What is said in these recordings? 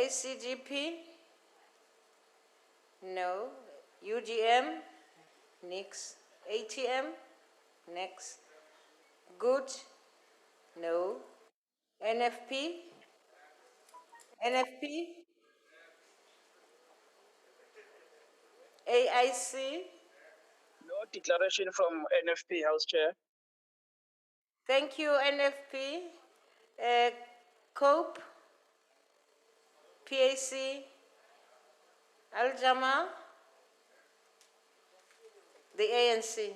ACGP? No. UGM? Nix. ATM? Next. Good? No. NFP? NFP? AIC? No declaration from NFP, House Chair. Thank you, NFP. COPE? PAC? Al-Jama? The ANC?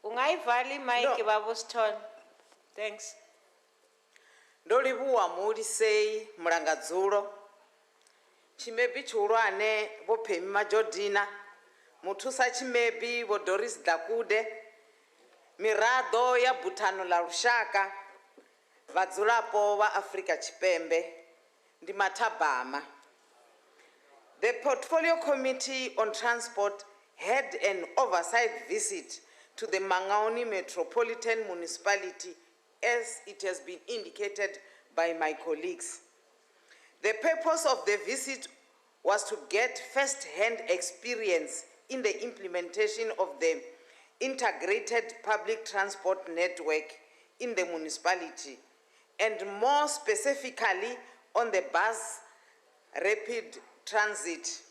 Ungayivali mic babo Stone. Thanks. Ndolibuwa mulisei Mlangadzulo. Chimebi chulwane Bopemi Majodina. Mutusa chimebi bo Doris Dakude. Mirado ya Butano la Rushaka. Vadzulapo wa Afrika Chipembe. Ndi Matabama. The Portfolio Committee on Transport had an oversight visit to the Mangaung Metropolitan Municipality, as it has been indicated by my colleagues. The purpose of the visit was to get first-hand experience in the implementation of the integrated public transport network in the municipality, and more specifically on the bus rapid transit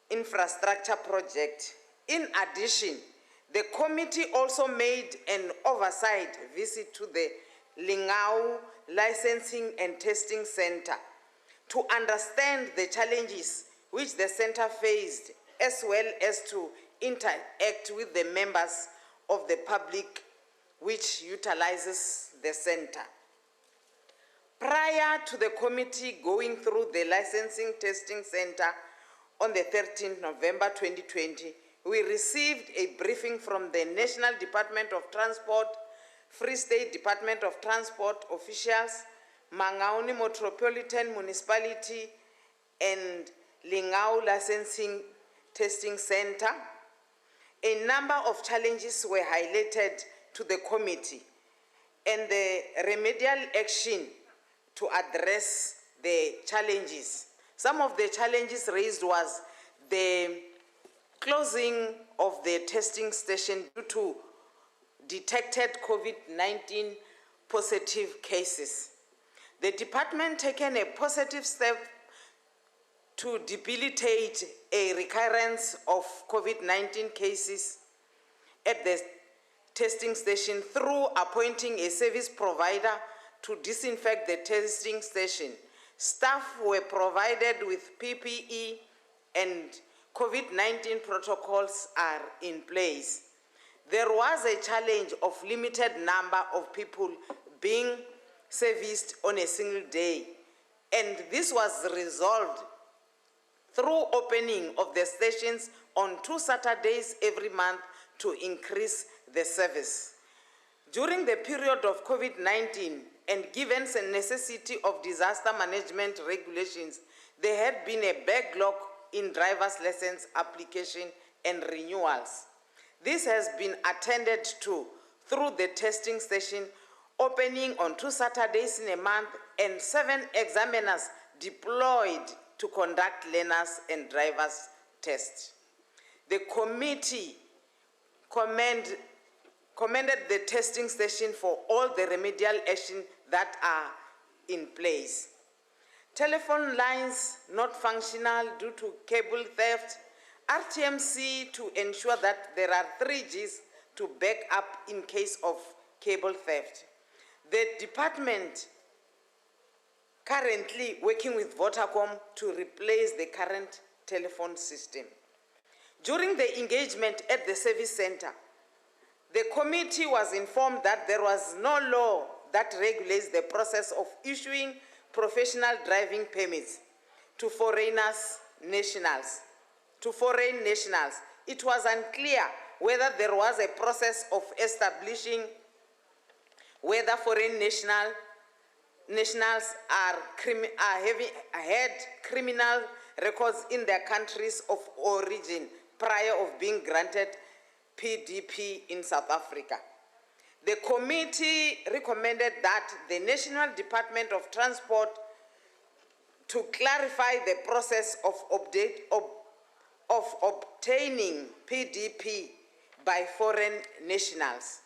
infrastructure project. In addition, the committee also made an oversight visit to the Lingau Licensing and Testing Center to understand the challenges which the center faced, as well as to interact with the members of the public which utilizes the center. Prior to the committee going through the Licensing Testing Center on the 13th November 2020, we received a briefing from the National Department of Transport, Free State Department of Transport officials, Mangaung Metropolitan Municipality, and Lingau Licensing Testing Center. A number of challenges were highlighted to the committee, and the remedial action to address the challenges. Some of the challenges raised was the closing of the testing station due to detected COVID-19 positive cases. The department taken a positive step to debilitate a recurrence of COVID-19 cases at the testing station through appointing a service provider to disinfect the testing station. Staff were provided with PPE and COVID-19 protocols are in place. There was a challenge of limited number of people being serviced on a single day, and this was resolved through opening of the stations on 2 Saturdays every month to increase the service. During the period of COVID-19, and given the necessity of disaster management regulations, there had been a backlog in driver's license application and renewals. This has been attended to through the testing station opening on 2 Saturdays in a month and 7 examiners deployed to conduct learners and drivers tests. The committee commended the testing station for all the remedial action that are in place. Telephone lines not functional due to cable theft. RTMC to ensure that there are 3Gs to back up in case of cable theft. The department currently working with Vodacom to replace the current telephone system. During the engagement at the service center, the committee was informed that there was no law that regulates the process of issuing professional driving permits to foreign nationals. It was unclear whether there was a process of establishing whether foreign national nationals had criminal records in their countries of origin prior of being granted PDP in South Africa. The committee recommended that the National Department of Transport to clarify the process of obtaining PDP by foreign nationals.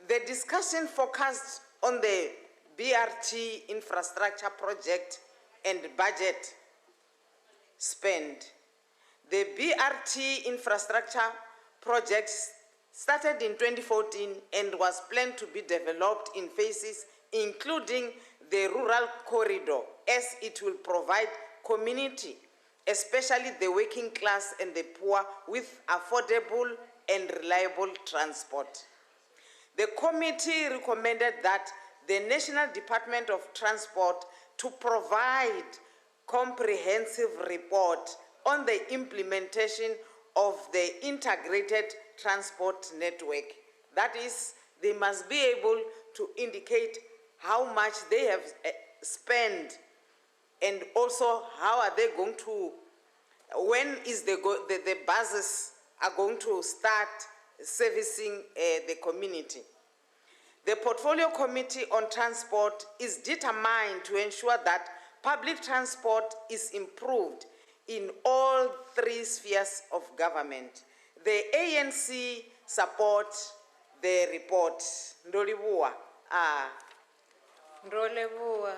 The discussion focused on the BRT infrastructure project and budget spend. The BRT infrastructure project started in 2014 and was planned to be developed in phases, including the rural corridor, as it will provide community, especially the working class and the poor, with affordable and reliable transport. The committee recommended that the National Department of Transport to provide comprehensive report on the implementation of the integrated transport network. That is, they must be able to indicate how much they have spent, and also how are they going to, when is the buses are going to start servicing the community. The Portfolio Committee on Transport is determined to ensure that public transport is improved in all three spheres of government. The ANC supports the report. Ndolibua. Ndolebua.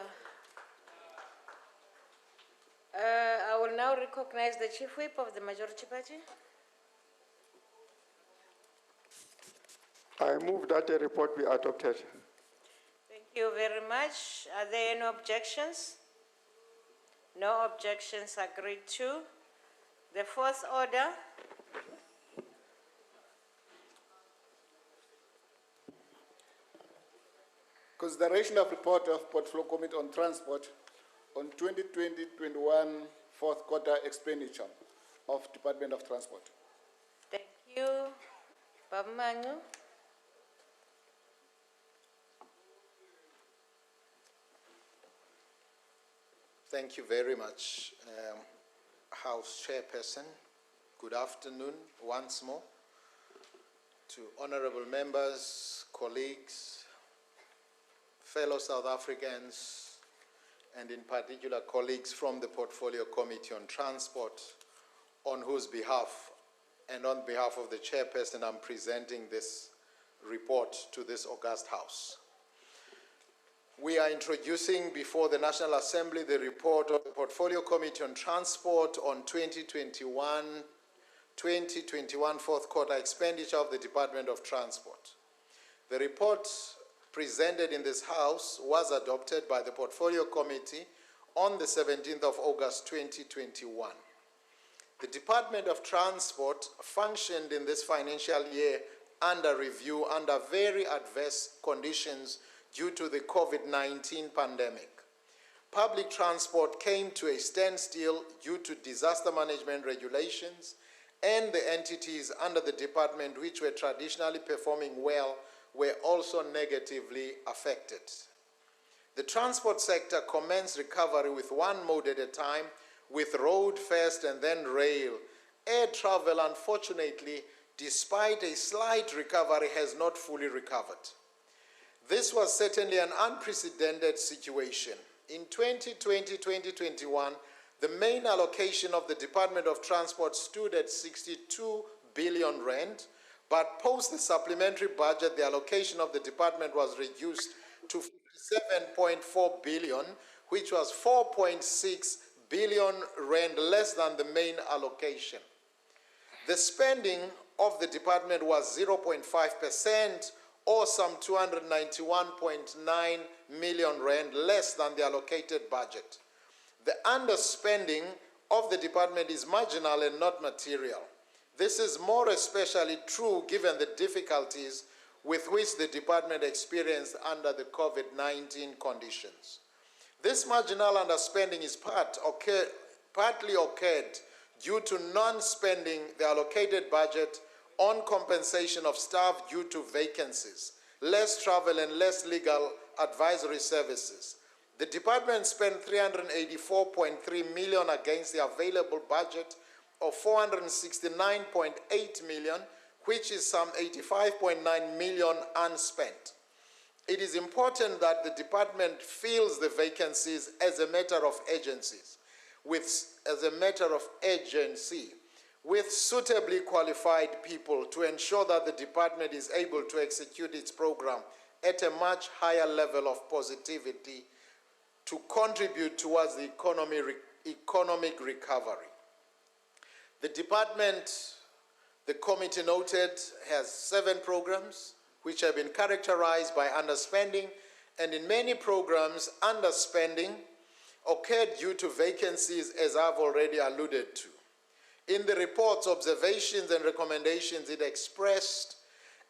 I will now recognize the Chief Whip of the Majority Party. I move that the report be adopted. Thank you very much. Are there any objections? No objections agreed to. The fourth order. Consideration of report of Portfolio Committee on Transport on 2020-21 fourth quarter expenditure of Department of Transport. Thank you. Mangaung. Thank you very much, House Chairperson. Good afternoon once more to honorable members, colleagues, fellow South Africans, and in particular colleagues from the Portfolio Committee on Transport, on whose behalf and on behalf of the Chairperson I'm presenting this report to this august House. We are introducing before the National Assembly the report of the Portfolio Committee on Transport on 2021 fourth quarter expenditure of the Department of Transport. The report presented in this House was adopted by the Portfolio Committee on the 17th of August 2021. The Department of Transport functioned in this financial year under review under very adverse conditions due to the COVID-19 pandemic. Public transport came to a standstill due to disaster management regulations, and the entities under the department which were traditionally performing well were also negatively affected. The transport sector commenced recovery with one mode at a time, with road first and then rail. Air travel, unfortunately, despite a slight recovery, has not fully recovered. This was certainly an unprecedented situation. In 2020-2021, the main allocation of the Department of Transport stood at 62 billion rand, but post the supplementary budget, the allocation of the department was reduced to 57.4 billion, which was 4.6 billion rand less than the main allocation. The spending of the department was 0.5%, or some 291.9 million rand less than the allocated budget. The underspending of the department is marginal and not material. This is more especially true given the difficulties with which the department experienced under the COVID-19 conditions. This marginal underspending is partly occurred due to non-spending the allocated budget on compensation of staff due to vacancies, less travel and less legal advisory services. The department spent 384.3 million against the available budget of 469.8 million, which is some 85.9 million unspent. It is important that the department fills the vacancies as a matter of agency, with suitably qualified people to ensure that the department is able to execute its program at a much higher level of positivity to contribute towards the economic recovery. The department, the committee noted, has 7 programs which have been characterized by underspending, and in many programs, underspending occurred due to vacancies, as I've already alluded to. In the report's observations and recommendations, it expressed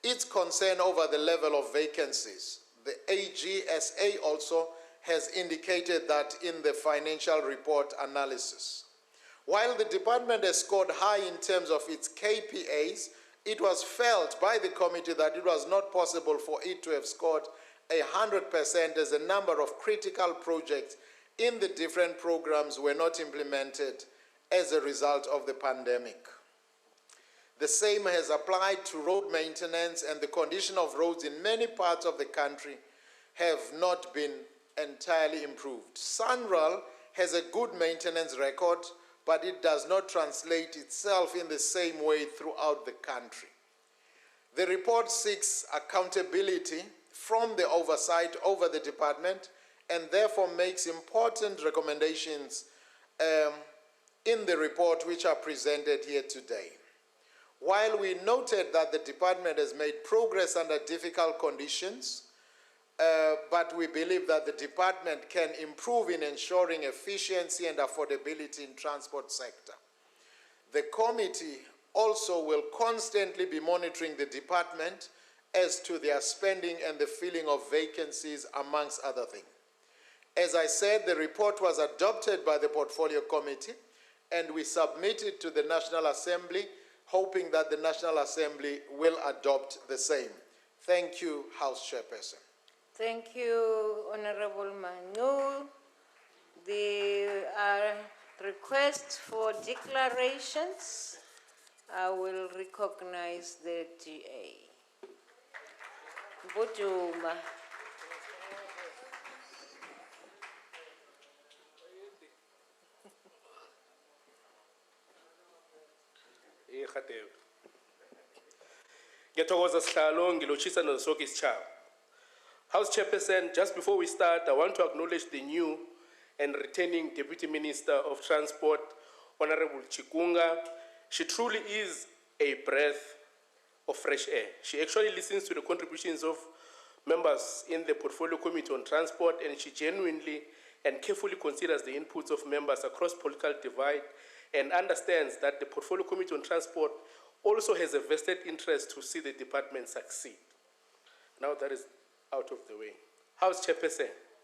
its concern over the level of vacancies. The AGSA also has indicated that in the financial report analysis. While the department has scored high in terms of its KPAs, it was felt by the committee that it was not possible for it to have scored 100% as a number of critical projects in the different programs were not implemented as a result of the pandemic. The same has applied to road maintenance, and the condition of roads in many parts of the country have not been entirely improved. SANRAL has a good maintenance record, but it does not translate itself in the same way throughout the country. The report seeks accountability from the oversight over the department and therefore makes important recommendations in the report which are presented here today. While we noted that the department has made progress under difficult conditions, but we believe that the department can improve in ensuring efficiency and affordability in transport sector. The committee also will constantly be monitoring the department as to their spending and the filling of vacancies, amongst other things. As I said, the report was adopted by the Portfolio Committee, and we submitted to the National Assembly, hoping that the National Assembly will adopt the same. Thank you, House Chairperson. Thank you, Honorable Manu. The request for declarations, I will recognize the GA. Buduma. Ngiyathokoza sihlalo ngilochisa nosonke isitshaba. House Chairperson, just before we start, I want to acknowledge the new and returning Deputy Minister of Transport, Honorable Chikunga. She truly is a breath of fresh air. She actually listens to the contributions of members in the Portfolio Committee on Transport, and she genuinely and carefully considers the inputs of members across political divide and understands that the Portfolio Committee on Transport also has a vested interest to see the department succeed. Now that is out of the way. House Chairperson,